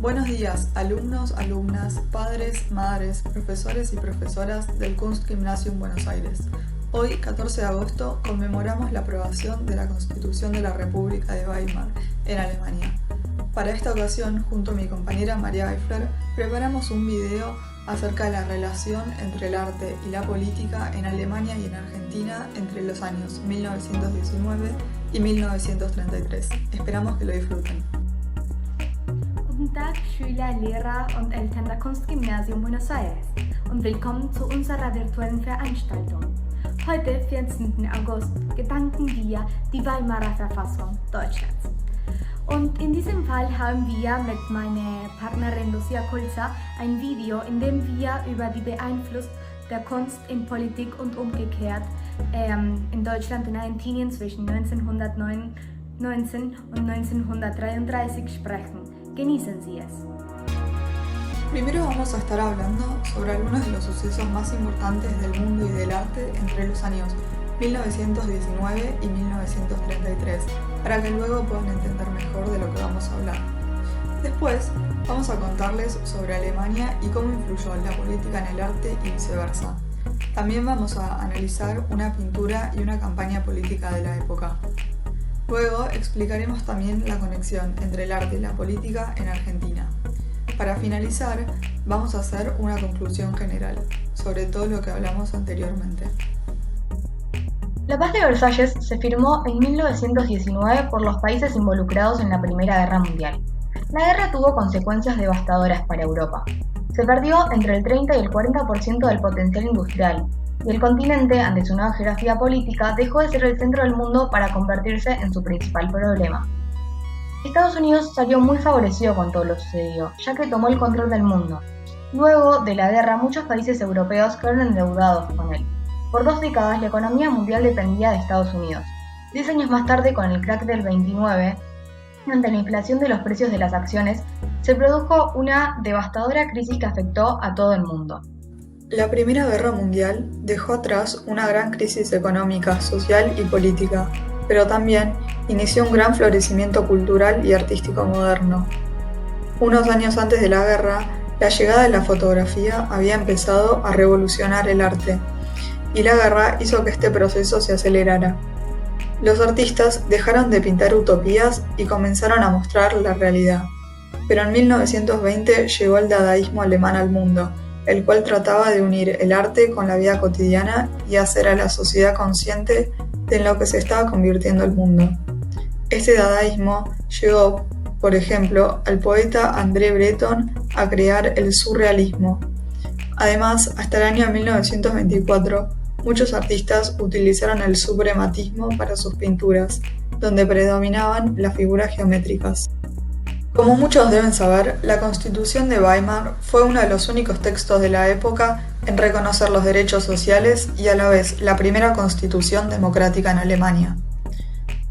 Buenos días, alumnos, alumnas, padres, madres, profesores y profesoras del Kunstgymnasium Buenos Aires. Hoy, 14 de agosto, conmemoramos la aprobación de la Constitución de la República de Weimar, en Alemania. Para esta ocasión, junto a mi compañera María Eifler, preparamos un video acerca de la relación entre el arte y la política en Alemania y en Argentina entre los años 1919 y 1933. Esperamos que lo disfruten. Guten Tag, Schüler, Lehrer und Eltern der Kunstgymnasium Buenos Aires und willkommen zu unserer virtuellen Veranstaltung. Heute, 14. August, gedenken wir die Weimarer Verfassung Deutschlands. Und in diesem Fall haben wir mit meiner Partnerin Lucia Kulza ein Video, in dem wir über die Beeinflussung der Kunst in Politik und umgekehrt in Deutschland und Argentinien zwischen 1919 und 1933 sprechen. Genießen Sie es. Primero vamos a estar hablando sobre algunos de los sucesos más importantes del mundo y del arte entre los años 1919 y 1933, para que luego puedan entender mejor de lo que vamos a hablar. Después vamos a contarles sobre Alemania y cómo influyó la política en el arte y viceversa. También vamos a analizar una pintura y una campaña política de la época. Luego explicaremos también la conexión entre el arte y la política en Argentina. Para finalizar, vamos a hacer una conclusión general sobre todo lo que hablamos anteriormente. La Paz de Versalles se firmó en 1919 por los países involucrados en la Primera Guerra Mundial. La guerra tuvo consecuencias devastadoras para Europa. Se perdió entre el 30 y el 40% del potencial industrial, y el continente, ante su nueva geografía política, dejó de ser el centro del mundo para convertirse en su principal problema. Estados Unidos salió muy favorecido con todo lo sucedido, ya que tomó el control del mundo. Luego de la guerra, muchos países europeos quedaron endeudados con él. Por 2 décadas, la economía mundial dependía de Estados Unidos. 10 años más tarde, con el crack del 29, ante la inflación de los precios de las acciones, se produjo una devastadora crisis que afectó a todo el mundo. La Primera Guerra Mundial dejó atrás una gran crisis económica, social y política, pero también inició un gran florecimiento cultural y artístico moderno. Unos años antes de la guerra, la llegada de la fotografía había empezado a revolucionar el arte, y la guerra hizo que este proceso se acelerara. Los artistas dejaron de pintar utopías y comenzaron a mostrar la realidad. Pero en 1920 llegó el dadaísmo alemán al mundo, el cual trataba de unir el arte con la vida cotidiana y hacer a la sociedad consciente de lo que se estaba convirtiendo el mundo. Este dadaísmo llevó, por ejemplo, al poeta André Breton a crear el surrealismo. Además, hasta el año 1924, muchos artistas utilizaron el suprematismo para sus pinturas, donde predominaban las figuras geométricas. Como muchos deben saber, la Constitución de Weimar fue uno de los únicos textos de la época en reconocer los derechos sociales y a la vez la primera constitución democrática en Alemania.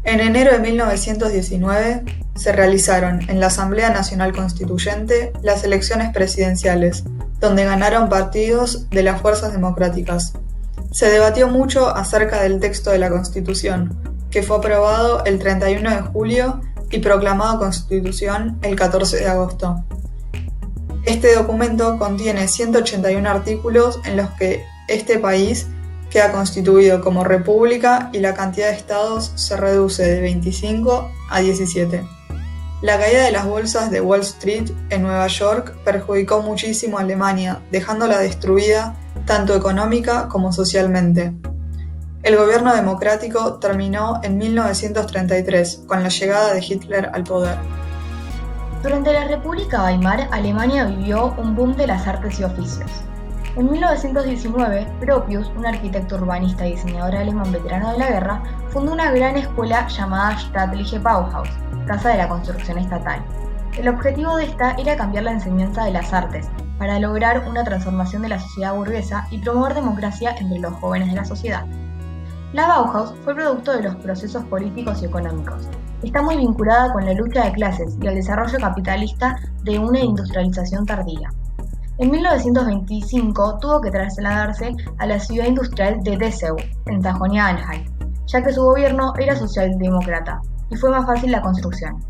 En enero de 1919 se realizaron en la Asamblea Nacional Constituyente las elecciones presidenciales, donde ganaron partidos de las fuerzas democráticas. Se debatió mucho acerca del texto de la Constitución, que fue aprobado el 31 de julio y proclamado Constitución el 14 de agosto. Este documento contiene 181 artículos en los que este país queda constituido como república y la cantidad de estados se reduce de 25 a 17. La caída de las bolsas de Wall Street en Nueva York perjudicó muchísimo a Alemania, dejándola destruida tanto económica como socialmente. El gobierno democrático terminó en 1933, con la llegada de Hitler al poder. Durante la República Weimar, Alemania vivió un boom de las artes y oficios. En 1919, Gropius, un arquitecto urbanista y diseñador alemán veterano de la guerra, fundó una gran escuela llamada Staatliche Bauhaus, Casa de la Construcción Estatal. El objetivo de esta era cambiar la enseñanza de las artes, para lograr una transformación de la sociedad burguesa y promover democracia entre los jóvenes de la sociedad. La Bauhaus fue producto de los procesos políticos y económicos. Está muy vinculada con la lucha de clases y el desarrollo capitalista de una industrialización tardía. En 1925 tuvo que trasladarse a la ciudad industrial de Dessau, en Sajonia-Anhalt, ya que su gobierno era socialdemócrata y fue más fácil la construcción.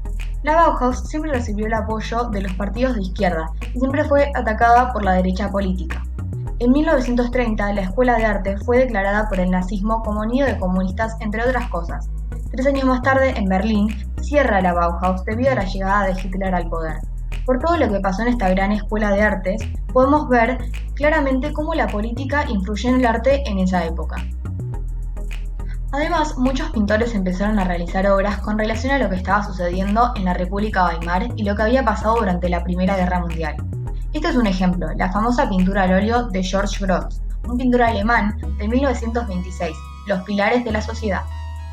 La Bauhaus siempre recibió el apoyo de los partidos de izquierda y siempre fue atacada por la derecha política. En 1930, la Escuela de Arte fue declarada por el nazismo como nido de comunistas, entre otras cosas. 3 años más tarde, en Berlín, cierra la Bauhaus debido a la llegada de Hitler al poder. Por todo lo que pasó en esta gran escuela de artes, podemos ver claramente cómo la política influyó en el arte en esa época. Además, muchos pintores empezaron a realizar obras con relación a lo que estaba sucediendo en la República Weimar y lo que había pasado durante la Primera Guerra Mundial. Este es un ejemplo, la famosa pintura al óleo de George Grosz, un pintor alemán de 1926, Los pilares de la sociedad.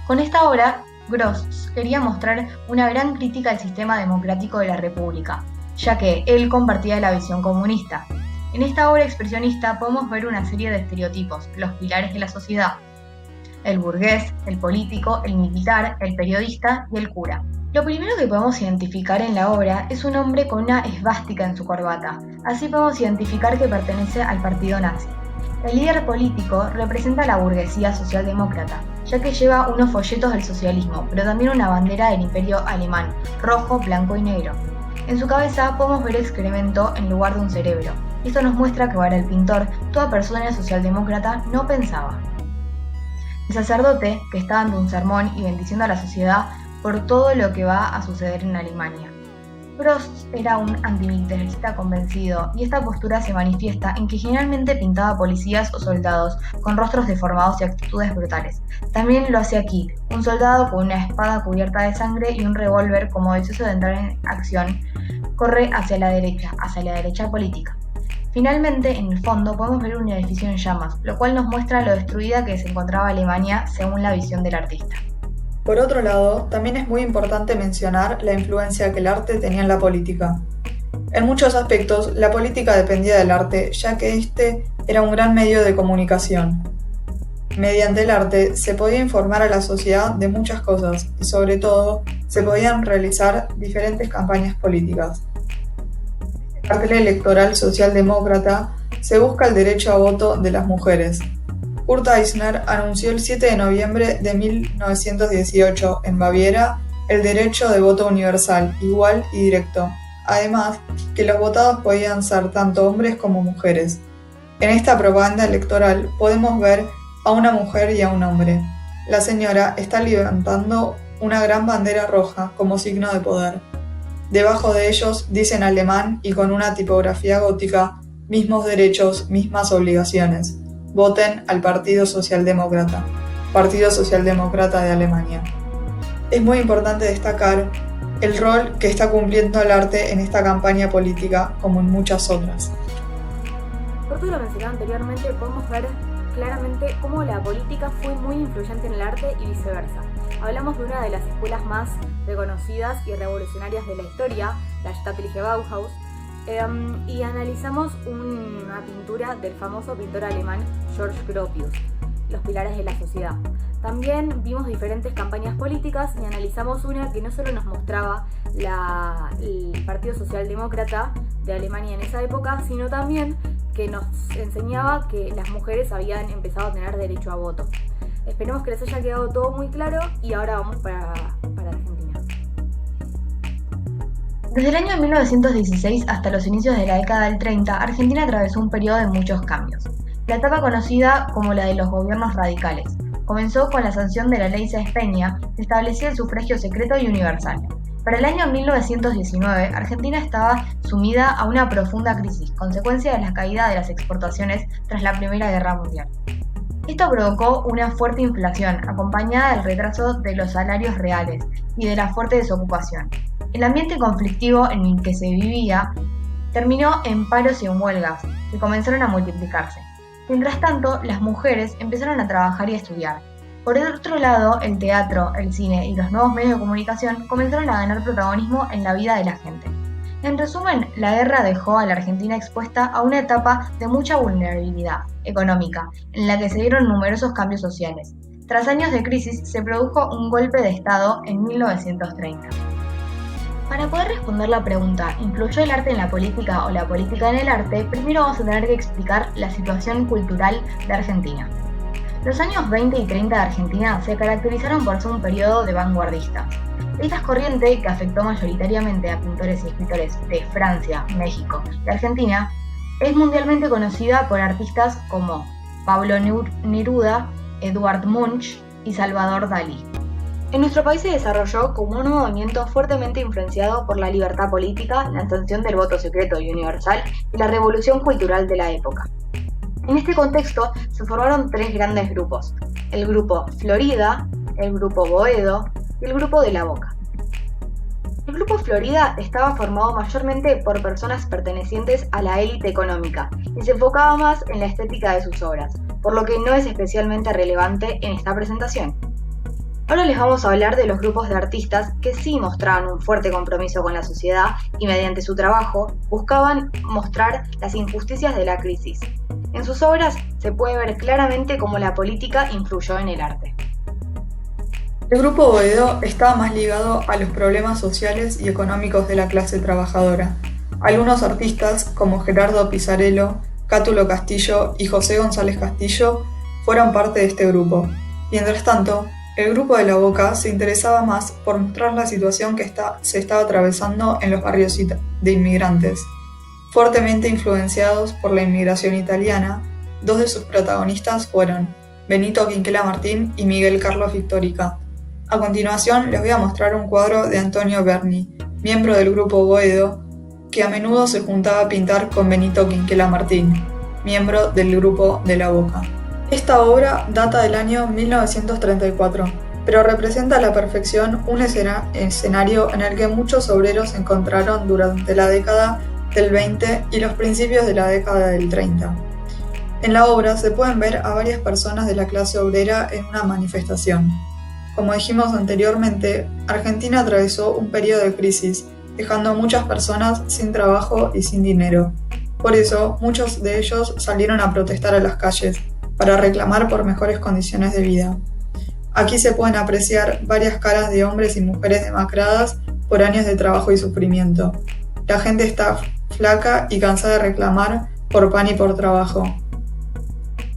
Con esta obra, Grosz quería mostrar una gran crítica al sistema democrático de la República, ya que él compartía la visión comunista. En esta obra expresionista podemos ver una serie de estereotipos, los pilares de la sociedad: el burgués, el político, el militar, el periodista y el cura. Lo primero que podemos identificar en la obra es un hombre con una esvástica en su corbata. Así podemos identificar que pertenece al partido nazi. El líder político representa a la burguesía socialdemócrata, ya que lleva unos folletos del socialismo, pero también una bandera del imperio alemán, rojo, blanco y negro. En su cabeza podemos ver excremento en lugar de un cerebro. Esto nos muestra que para el pintor, toda persona socialdemócrata no pensaba. El sacerdote, que está dando un sermón y bendiciendo a la sociedad por todo lo que va a suceder en Alemania. Grosz era un antimilitarista convencido, y esta postura se manifiesta en que generalmente pintaba policías o soldados con rostros deformados y actitudes brutales. También lo hace aquí, un soldado con una espada cubierta de sangre y un revólver como deseoso de entrar en acción, corre hacia la derecha política. Finalmente, en el fondo, podemos ver un edificio en llamas, lo cual nos muestra lo destruida que se encontraba Alemania según la visión del artista. Por otro lado, también es muy importante mencionar la influencia que el arte tenía en la política. En muchos aspectos, la política dependía del arte, ya que este era un gran medio de comunicación. Mediante el arte se podía informar a la sociedad de muchas cosas y, sobre todo, se podían realizar diferentes campañas políticas. En el cartel electoral socialdemócrata se busca el derecho a voto de las mujeres. Kurt Eisner anunció el 7 de noviembre de 1918 en Baviera el derecho de voto universal, igual y directo. Además, que los votados podían ser tanto hombres como mujeres. En esta propaganda electoral podemos ver a una mujer y a un hombre. La señora está levantando una gran bandera roja como signo de poder. Debajo de ellos dice en alemán y con una tipografía gótica: mismos derechos, mismas obligaciones. Voten al Partido Socialdemócrata de Alemania. Es muy importante destacar el rol que está cumpliendo el arte en esta campaña política, como en muchas otras. Por todo lo mencionado anteriormente, podemos ver claramente cómo la política fue muy influyente en el arte y viceversa. Hablamos de una de las escuelas más reconocidas y revolucionarias de la historia, la Staatliche Bauhaus, y analizamos una pintura del famoso pintor alemán George Gropius, Los pilares de la sociedad. También vimos diferentes campañas políticas y analizamos una que no solo nos mostraba el Partido Socialdemócrata de Alemania en esa época, sino también que nos enseñaba que las mujeres habían empezado a tener derecho a voto. Esperemos que les haya quedado todo muy claro y ahora vamos para Argentina. Desde el año 1916 hasta los inicios de la década del 30, Argentina atravesó un periodo de muchos cambios. La etapa conocida como la de los gobiernos radicales comenzó con la sanción de la Ley Sáenz-Peña, que establecía el sufragio secreto y universal. Para el año 1919, Argentina estaba sumida a una profunda crisis, consecuencia de la caída de las exportaciones tras la Primera Guerra Mundial. Esto provocó una fuerte inflación, acompañada del retraso de los salarios reales y de la fuerte desocupación. El ambiente conflictivo en el que se vivía terminó en paros y en huelgas, que comenzaron a multiplicarse. Mientras tanto, las mujeres empezaron a trabajar y a estudiar. Por otro lado, el teatro, el cine y los nuevos medios de comunicación comenzaron a ganar protagonismo en la vida de la gente. En resumen, la guerra dejó a la Argentina expuesta a una etapa de mucha vulnerabilidad económica, en la que se dieron numerosos cambios sociales. Tras años de crisis, se produjo un golpe de Estado en 1930. Para poder responder la pregunta, ¿influyó el arte en la política o la política en el arte?, primero vamos a tener que explicar la situación cultural de Argentina. Los años 20 y 30 de Argentina se caracterizaron por ser un periodo de vanguardistas. Esta corriente, que afectó mayoritariamente a pintores y escritores de Francia, México y Argentina, es mundialmente conocida por artistas como Pablo Neruda, Eduard Munch y Salvador Dalí. En nuestro país se desarrolló como un movimiento fuertemente influenciado por la libertad política, la extensión del voto secreto y universal y la revolución cultural de la época. En este contexto se formaron tres grandes grupos: el grupo Florida, el grupo Boedo y el grupo de la Boca. El grupo Florida estaba formado mayormente por personas pertenecientes a la élite económica y se enfocaba más en la estética de sus obras, por lo que no es especialmente relevante en esta presentación. Ahora les vamos a hablar de los grupos de artistas que sí mostraban un fuerte compromiso con la sociedad y mediante su trabajo buscaban mostrar las injusticias de la crisis. En sus obras se puede ver claramente cómo la política influyó en el arte. El grupo Boedo estaba más ligado a los problemas sociales y económicos de la clase trabajadora. Algunos artistas, como Gerardo Pizzarello, Cátulo Castillo y José González Castillo, fueron parte de este grupo. Mientras tanto, el grupo de la Boca se interesaba más por mostrar la situación que se estaba atravesando en los barrios de inmigrantes. Fuertemente influenciados por la inmigración italiana, dos de sus protagonistas fueron Benito Quinquela Martín y Miguel Carlos Victorica. A continuación les voy a mostrar un cuadro de Antonio Berni, miembro del grupo Boedo, que a menudo se juntaba a pintar con Benito Quinquela Martín, miembro del grupo de la Boca. Esta obra data del año 1934, pero representa a la perfección un escenario en el que muchos obreros se encontraron durante la década del 20 y los principios de la década del 30. En la obra se pueden ver a varias personas de la clase obrera en una manifestación. Como dijimos anteriormente, Argentina atravesó un periodo de crisis, dejando a muchas personas sin trabajo y sin dinero. Por eso, muchos de ellos salieron a protestar a las calles, para reclamar por mejores condiciones de vida. Aquí se pueden apreciar varias caras de hombres y mujeres demacradas por años de trabajo y sufrimiento. La gente está flaca y cansada de reclamar por pan y por trabajo.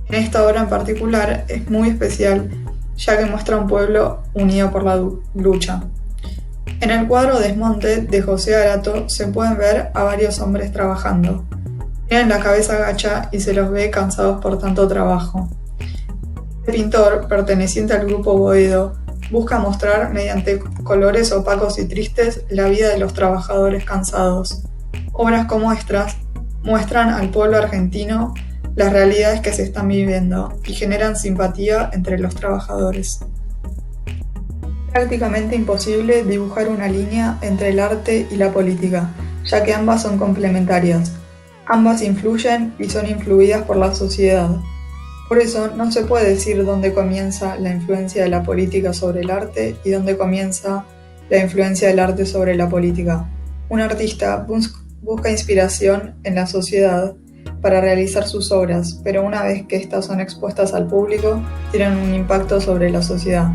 En esta obra en particular es muy especial, ya que muestra un pueblo unido por la lucha. En el cuadro Desmonte de José Arato se pueden ver a varios hombres trabajando. Tienen la cabeza agacha y se los ve cansados por tanto trabajo. El pintor, perteneciente al grupo Boedo, busca mostrar mediante colores opacos y tristes la vida de los trabajadores cansados. Obras como estas muestran al pueblo argentino las realidades que se están viviendo y generan simpatía entre los trabajadores. Es prácticamente imposible dibujar una línea entre el arte y la política, ya que ambas son complementarias. Ambas influyen y son influidas por la sociedad. Por eso no se puede decir dónde comienza la influencia de la política sobre el arte y dónde comienza la influencia del arte sobre la política. Un artista busca inspiración en la sociedad para realizar sus obras, pero una vez que estas son expuestas al público, tienen un impacto sobre la sociedad.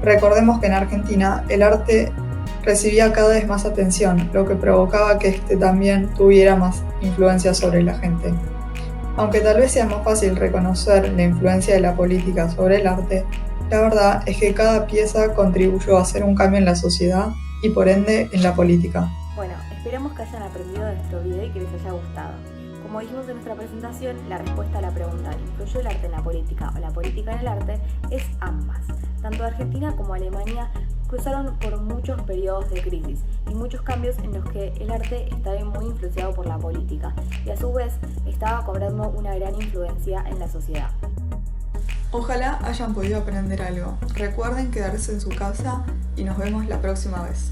Recordemos que en Argentina el arte recibía cada vez más atención, lo que provocaba que este también tuviera más influencia sobre la gente. Aunque tal vez sea más fácil reconocer la influencia de la política sobre el arte, la verdad es que cada pieza contribuyó a hacer un cambio en la sociedad y por ende en la política. Bueno, esperamos que hayan aprendido de nuestro video y que les haya gustado. Como dijimos en nuestra presentación, la respuesta a la pregunta ¿influyó el arte en la política o la política en el arte? Es ambas. Tanto Argentina como Alemania cruzaron por muchos periodos de crisis y muchos cambios en los que el arte estaba muy influenciado por la política y a su vez estaba cobrando una gran influencia en la sociedad. Ojalá hayan podido aprender algo. Recuerden quedarse en su casa y nos vemos la próxima vez.